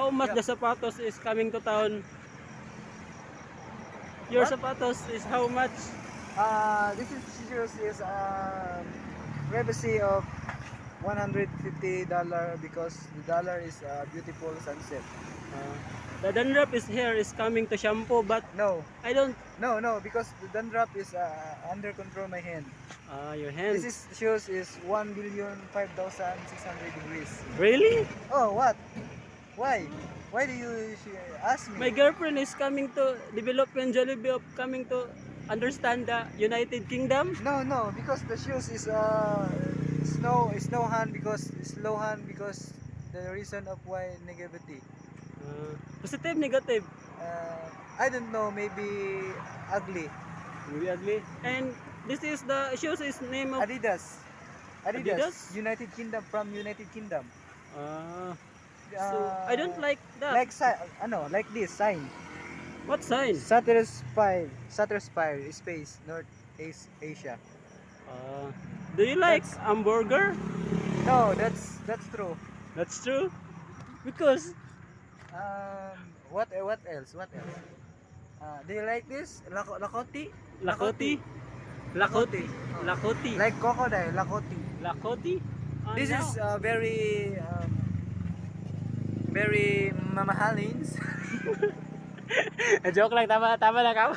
how much Yeah. the sapatos is coming to town? Your What? sapatos is how much? This is shoes is privacy of $150 because the dollar is a beautiful sunset. Uh, the dandruff is here is coming to shampoo, but No, I don't. no, because the dandruff is under control my hand. Your This hands. is shoes is 1,005,600 degrees. Really? Oh, what? Why? Why do you ask My me? girlfriend is coming to development Jollibee of coming to understand the United Kingdom. No, because the shoes is snow hand because slow hand because the reason of why negativity. Positive, negative. I don't know, maybe ugly. Maybe ugly. And this is the shoes is name of Adidas. Adidas. Adidas. United Kingdom from United Kingdom. Uh, so I don't Uh, like that. like like this sign. What sign? Satisfied Space North East Asia. Uh, do you like That's hamburger? no, that's true. That's true. Because What else? What else? Do you like this? Lakoti? Lakoti. Lakoti. Lakoti. Lakoti. Like crocodile, Lakoti. Lakoti. This No. is very mamahalins. Joke lang, tama lang ako.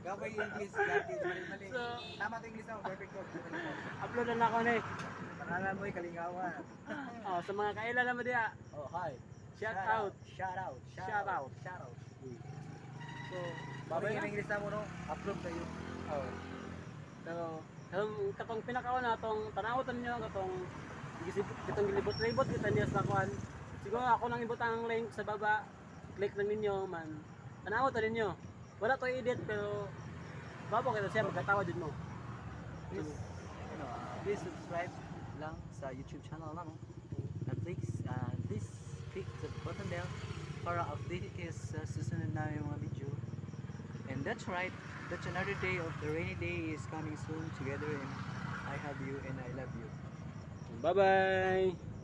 Gawin English, mali. So, Tama to English na, perfect ko. upload na ako na eh. Pangalan mo ay Kalingawan. Sa mga kailan naman diya. Oh, hi. Shout out. Shout out. So, Babay babay ng na. English na mo no? Upload tayo. Oh. Pero, katong pinakaon na itong tanawotan nyo, katong gilibot-libot kita niya sa kuan. Siguro ako nang ibot ang link sa baba. Click lang ninyo man. Tanawotan ninyo. Wala to edit pero babo kita siya magkatawa din mo. Please subscribe lang sa YouTube channel namin. And please click the button bell para updated kayo sa susunod namin mga video. And that's right, that's another day of the rainy day is coming soon together and I have you and I love you. Bye-bye.